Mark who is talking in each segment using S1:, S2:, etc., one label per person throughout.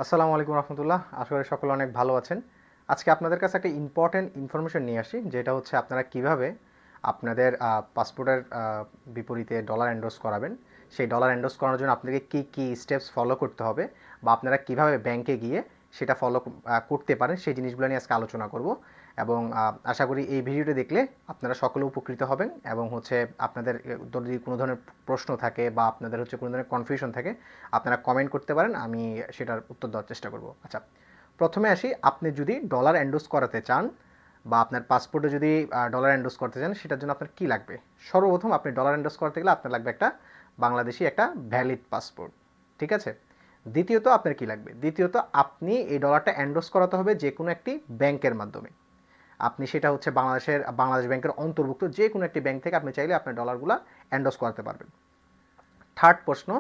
S1: আসসালামু আলাইকুম রহমতুল্লাহ। আশা করি সকলে অনেক ভালো আছেন। আজকে আপনাদের কাছে একটা ইম্পর্টেন্ট ইনফরমেশন নিয়ে আসি, যেটা হচ্ছে আপনারা কিভাবে আপনাদের পাসপোর্টের বিপরীতে ডলার এন্ডোর্স করাবেন। সেই ডলার এন্ডোর্স করানোর জন্য আপনাকে কি কি স্টেপস ফলো করতে হবে, বা আপনারা কিভাবে ব্যাংকে গিয়ে সেটা ফলো করতে পারেন, সেই জিনিসগুলো নিয়ে আজকে আলোচনা করব। এবং আশা করি এই ভিডিওটি দেখলে আপনারা সকলে উপকৃত হবেন, এবং হচ্ছে আপনাদের যদি কোনো ধরনের প্রশ্ন থাকে বা আপনাদের হচ্ছে কোনো ধরনের কনফিউশন থাকে, আপনারা কমেন্ট করতে পারেন, আমি সেটার উত্তর দেওয়ার চেষ্টা করব। আচ্ছা, প্রথমে আসি, আপনি যদি ডলার এন্ডোর্স করাতে চান বা আপনার পাসপোর্টে যদি ডলার এন্ডোর্স করতে চান, সেটার জন্য আপনার কী লাগবে? সর্বপ্রথম আপনি ডলার এন্ডোর্স করতে গেলে আপনার লাগবে একটা বাংলাদেশি একটা ভ্যালিড পাসপোর্ট, ঠিক আছে? দ্বিতীয়ত আপনার কী লাগবে? দ্বিতীয়ত আপনি এই ডলারটা এন্ডোর্স করাতে হবে যে কোনো একটি ব্যাংকের মাধ্যমে। আপনি সেটা হচ্ছে বাংলাদেশ ব্যাংকের অন্তর্ভুক্ত যে কোনো একটি ব্যাংক থেকে আপনি চাইলে আপনার ডলারগুলো এন্ডোর্স করাতে পারবেন। থার্ড প্রশ্ন,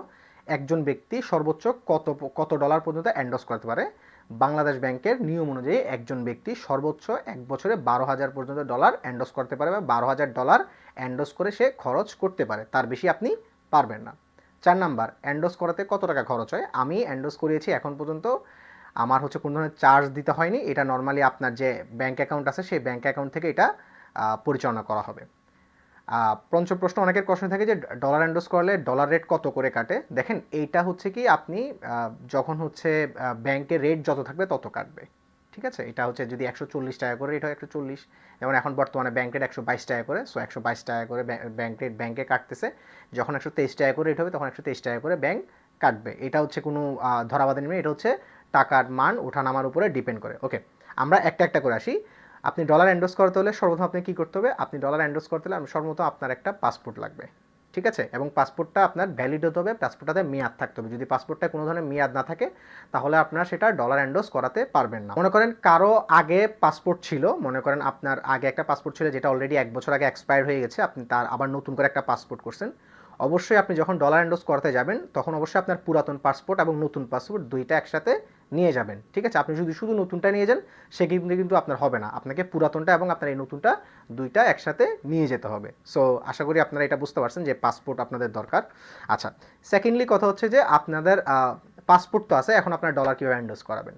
S1: একজন ব্যক্তি সর্বোচ্চ কত কত ডলার পর্যন্ত এন্ডোর্স করতে পারে? বাংলাদেশ ব্যাংকের নিয়ম অনুযায়ী একজন ব্যক্তি সর্বোচ্চ এক বছরে 12,000 পর্যন্ত ডলার এন্ডোর্স করতে পারে, বা 12,000 ডলার এন্ডোর্স করে সে খরচ করতে পারে, তার বেশি আপনি পারবেন না। 4 নাম্বার, এন্ডোর্স করাতে কত টাকা খরচ হয়? আমি এন্ডোর্স করিয়েছি এখন পর্যন্ত, আমার হচ্ছে কোনো ধরনের চার্জ দিতে হয়নি। এটা নর্মালি আপনার যে ব্যাংক অ্যাকাউন্ট আছে সেই ব্যাংক অ্যাকাউন্ট থেকে এটা পরিচালনা করা হবে। পঞ্চম প্রশ্ন, অনেকের প্রশ্ন থাকে যে ডলার এন্ডোর্স করলে ডলার রেট কত করে কাটে? দেখেন, এইটা হচ্ছে কি, আপনি যখন হচ্ছে ব্যাংকের রেট যত থাকবে তত কাটবে, ঠিক আছে? এটা হচ্ছে যদি 140 টাকা করে রেট হয় 140, যেমন এখন বর্তমানে ব্যাংক রেট 122 টাকা করে, সো 122 টাকা করে ব্যাংক রেট ব্যাংকে কাটতেছে। যখন 123 টাকা করে রেট হবে তখন 123 টাকা করে ব্যাংক কাটবে। এটা হচ্ছে কোনো ধরাবাধা নেই, এটা হচ্ছে টাকার মান ওঠানামার উপরে ডিপেন্ড করে। ওকে, আমরা একটা একটা করে আসি। আপনি ডলার এন্ডোর্স করতে হলে সর্বপ্রথম আপনি কী করতে হবে? আপনি ডলার এন্ডোর্স করতে হলে সর্বপ্রথম আপনার একটা পাসপোর্ট লাগবে, ঠিক আছে? এবং পাসপোর্টটা আপনার ভ্যালিড হতে হবে, পাসপোর্টটাতে মেয়াদ থাকতে হবে। যদি পাসপোর্টটা কোনো ধরনের মেয়াদ না থাকে, তাহলে আপনার সেটা ডলার এন্ডোর্স করাতে পারবেন না। মনে করেন কারো আগে পাসপোর্ট ছিল, মনে করেন আপনার আগে একটা পাসপোর্ট ছিল যেটা অলরেডি 1 বছর আগে এক্সপায়ার হয়ে গেছে, আপনি তার আবার নতুন করে একটা পাসপোর্ট করছেন। অবশ্যই আপনি যখন ডলার এন্ডোর্স করতে যাবেন তখন অবশ্যই আপনার পুরাতন পাসপোর্ট এবং নতুন পাসপোর্ট দুইটা একসাথে নিয়ে যাবেন, ঠিক আছে? আপনি যদি শুধু নতুনটা নিয়ে যান সে কিন্তু আপনার হবে না, আপনাকে পুরাতনটা এবং আপনার এই নতুনটা দুইটা একসাথে নিয়ে যেতে হবে। সো আশা করি আপনারা এটা বুঝতে পারছেন যে পাসপোর্ট আপনাদের দরকার। আচ্ছা, সেকেন্ডলি কথা হচ্ছে যে আপনাদের পাসপোর্ট তো আছে, এখন আপনার ডলার কীভাবে এন্ডোর্স করাবেন?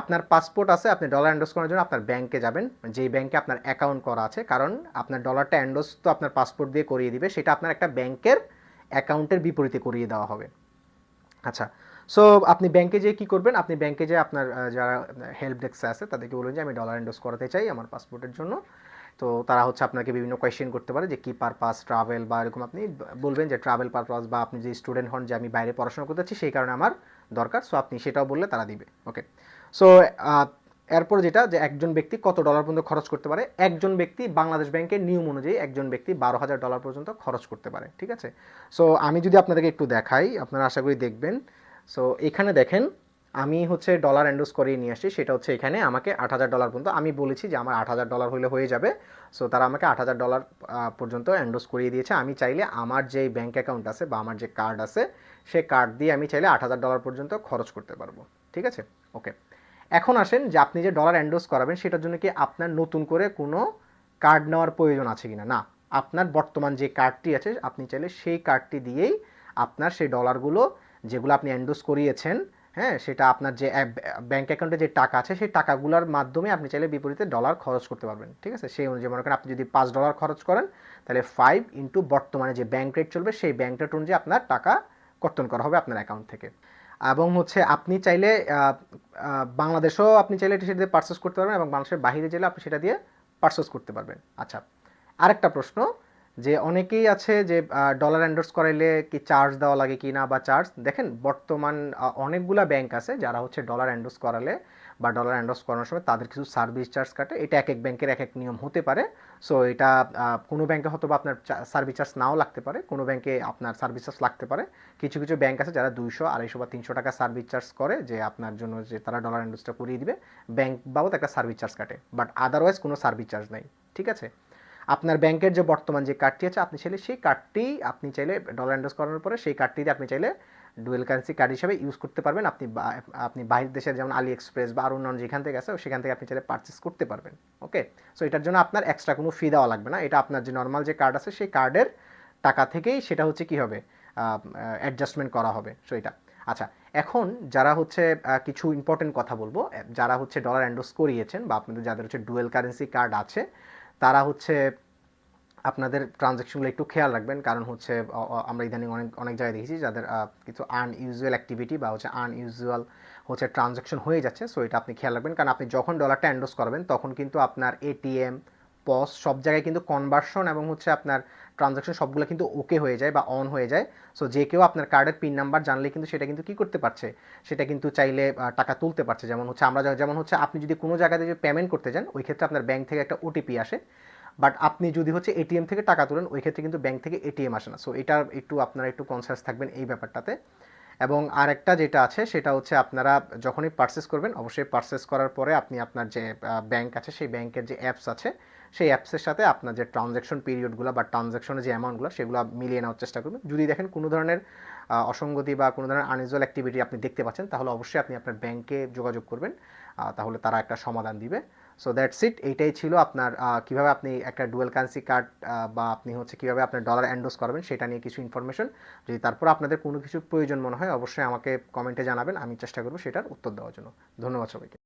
S1: আপনার পাসপোর্ট আছে, আপনি ডলার এন্ডোর্স করার জন্য আপনার ব্যাংকে যাবেন, যেই ব্যাংকে আপনার অ্যাকাউন্ট করা আছে, কারণ আপনার ডলারটা এন্ডোর্স তো আপনার পাসপোর্ট দিয়ে করিয়ে দিবে, সেটা আপনার একটা ব্যাংকের অ্যাকাউন্টের বিপরীতে করিয়ে দেওয়া হবে। আচ্ছা, সো আপনি ব্যাংকে যেয়ে কী করবেন? আপনি ব্যাংকে যেয়ে আপনার যারা হেল্প ডেস্কে আছে তাদেরকে বলবেন যে আমি ডলার এন্ডোর্স করাতে চাই আমার পাসপোর্টের জন্য। তো তারা হচ্ছে আপনাকে বিভিন্ন কোয়েশ্চেন করতে পারে, যে কী পারপাস, ট্রাভেল, বা এরকম আপনি বলবেন যে ট্রাভেল পারপাস, বা আপনি যে স্টুডেন্ট হন যে আমি বাইরে পড়াশোনা করতে চাচ্ছি সেই কারণে আমার দরকার, সো আপনি সেটাও বললে তারা দিবে। ওকে, সো এরপর যেটা, যে একজন ব্যক্তি কত ডলার পর্যন্ত খরচ করতে পারে? একজন ব্যক্তি বাংলাদেশ ব্যাংকের নিয়ম অনুযায়ী একজন ব্যক্তি 12,000 ডলার পর্যন্ত খরচ করতে পারে, ঠিক আছে? সো আমি যদি আপনাদেরকে একটু দেখাই, আপনারা আশা করি দেখবেন। সো এখানে দেখেন, আমি হচ্ছে ডলার এন্ডোর্স করিয়ে নিয়ে আসছি, সেটা হচ্ছে এখানে আমাকে 8,000 ডলার পর্যন্ত, আমি বলেছি যে আমার 8,000 ডলার হলে হয়ে যাবে। সো তারা আমাকে 8,000 ডলার পর্যন্ত এন্ডোর্স করিয়ে দিয়েছে। আমি চাইলে আমার যে ব্যাঙ্ক অ্যাকাউন্ট আছে বা আমার যে কার্ড আছে সেই কার্ড দিয়ে আমি চাইলে 8,000 ডলার পর্যন্ত খরচ করতে পারবো, ঠিক আছে? ওকে, এখন আসেন যে আপনি যে ডলার এন্ডোর্স করাবেন সেটার জন্য কি আপনার নতুন করে কোনো কার্ড নেওয়ার প্রয়োজন আছে কিনা? না, আপনার বর্তমান যে কার্ডটি আছে আপনি চাইলে সেই কার্ডটি দিয়েই আপনার সেই ডলারগুলো যেগুলো আপনি এন্ডোর্স করিয়েছেন, হ্যাঁ, সেটা আপনার যে ব্যাঙ্ক অ্যাকাউন্টে যে টাকা আছে সেই টাকাগুলোর মাধ্যমে আপনি চাইলে বিপরীতে ডলার খরচ করতে পারবেন, ঠিক আছে? সেই অনুযায়ী মনে করেন আপনি যদি $5 খরচ করেন, তাহলে 5 ইন্টু বর্তমানে যে ব্যাঙ্ক রেট চলবে সেই ব্যাঙ্ক রেট অনুযায়ী আপনার টাকা কর্তন করা হবে আপনার অ্যাকাউন্ট থেকে। এবং হচ্ছে আপনি চাইলে বাংলাদেশেও আপনি চাইলে সেটা দিয়ে পারচেস করতে পারবেন, এবং বাংলাদেশের বাইরে চাইলে আপনি সেটা দিয়ে পারচেস করতে পারবেন। আচ্ছা, আরেকটা প্রশ্ন, যে অনেকেই আছে যে ডলার এন্ডোর্স করাইলে কি চার্জ দেওয়া লাগে কি না, বা চার্জ, দেখেন বর্তমান অনেকগুলা ব্যাংক আছে যারা হচ্ছে ডলার এন্ডোর্স করালে বা ডলার এন্ডোর্স করানোর সময় তাদের কিছু সার্ভিস চার্জ কাটে। এটা এক এক ব্যাংকের এক এক নিয়ম হতে পারে। সো এটা কোনো ব্যাংকে হয়তো বা আপনার সার্ভিস চার্জ নাও লাগতে পারে, কোনো ব্যাংকে আপনার সার্ভিস চার্জ লাগতে পারে। কিছু কিছু ব্যাংক আছে যারা 200, 250 বা 300 টাকা সার্ভিস চার্জ করে, যে আপনার জন্য যে তারা ডলার এন্ডোর্সটা করিয়ে দিবে, ব্যাংক বাবদ একটা সার্ভিস চার্জ কাটে, বাট আদারওয়াইজ কোনো সার্ভিস চার্জ নাই, ঠিক আছে? আপনার ব্যাংকের যে বর্তমান যে কার্ডটি আছে আপনি চাইলে সেই কার্ডটি আপনি চাইলে ডলার এন্ডোর্স করানোর পরে সেই কার্ডটি দিয়ে আপনি চাইলে ডুয়েল কারেন্সি কার্ড হিসাবে ইউজ করতে পারবেন। আপনি বাইরের দেশের যেমন আলি এক্সপ্রেস বা আরও অন্যান্য যেখান থেকে আছে সেখান থেকে আপনি চাইলে পারচেস করতে পারবেন। ওকে, সো এটার জন্য আপনার এক্সট্রা কোনো ফি দেওয়া লাগবে না, এটা আপনার যে নর্মাল যে কার্ড আছে সেই কার্ডের টাকা থেকেই সেটা হচ্ছে কি হবে, অ্যাডজাস্টমেন্ট করা হবে। সো এটা। আচ্ছা, এখন যারা হচ্ছে কিছু ইম্পর্টেন্ট কথা বলবো, যারা হচ্ছে ডলার এন্ডোর্স করিয়েছেন বা আপনাদের যাদের হচ্ছে ডুয়েল কারেন্সি কার্ড আছে, তারা হচ্ছে আপনাদের ট্রানজ্যাকশনগুলো একটু খেয়াল রাখবেন। কারণ হচ্ছে আমরা ইদানিং অনেক অনেক জায়গায় দেখেছি যাদের কিছু আনইউজুয়াল অ্যাক্টিভিটি বা হচ্ছে আনইউজুয়াল হচ্ছে ট্রানজ্যাকশন হয়ে যাচ্ছে। সো এটা আপনি খেয়াল রাখবেন, কারণ আপনি যখন ডলারটা এন্ডোর্স করবেন তখন কিন্তু আপনার এটিএম, পস সব জায়গায় কিন্তু কনভার্সন এবং হচ্ছে আপনার ট্রানজ্যাকশন সবগুলো কিন্তু ওকে হয়ে যায় বা অন হয়ে যায়। সো যে কেউ আপনার কার্ডের পিন নাম্বার জানলে কিন্তু সেটা কিন্তু কী করতে পারছে, সেটা কিন্তু চাইলে টাকা তুলতে পারছে। যেমন হচ্ছে আমরা যেমন হচ্ছে আপনি যদি কোনো জায়গাতে যে পেমেন্ট করতে যান, ওই ক্ষেত্রে আপনার ব্যাংক থেকে একটা ওটিপি আসে, বাট আপনি যদি হচ্ছে এটিএম থেকে টাকা তোলেন ওই ক্ষেত্রে কিন্তু ব্যাংক থেকে এটিএম আসে না। সো এটা একটু আপনারা একটু কনসাস থাকবেন এই ব্যাপারটাতে। এবং আরেকটা যেটা আছে সেটা হচ্ছে আপনারা যখনই পারচেস করবেন, অবশ্যই পারচেস করার পরে আপনি আপনার যে ব্যাংক আছে সেই ব্যাংকের যে অ্যাপস আছে সেই অ্যাপসের সাথে আপনার যে ট্রানজ্যাকশন পিরিয়ডগুলো বা ট্রানজ্যাকশনের যে অ্যামাউন্টগুলো সেগুলো মিলিয়ে নেওয়ার চেষ্টা করবেন। যদি দেখেন কোনো ধরনের অসঙ্গতি বা কোনো ধরনের আনইউজুয়াল অ্যাক্টিভিটি আপনি দেখতে পাচ্ছেন, তাহলে অবশ্যই আপনি আপনার ব্যাংকে যোগাযোগ করবেন, তাহলে তারা একটা সমাধান দিবে। So that's it. এইটাই ছিল আপনার কীভাবে আপনি একটা ডুয়েল কারেন্সি কার্ড বা আপনি হচ্ছে কীভাবে আপনার ডলার এন্ডোর্স করবেন সেটা নিয়ে কিছু ইনফরমেশন। যদি তারপর আপনাদের কোনো কিছুর প্রয়োজন মনে হয় অবশ্যই আমাকে কমেন্টে জানাবেন, আমি চেষ্টা করব সেটার উত্তর দেওয়ার জন্য। ধন্যবাদ সবাইকে।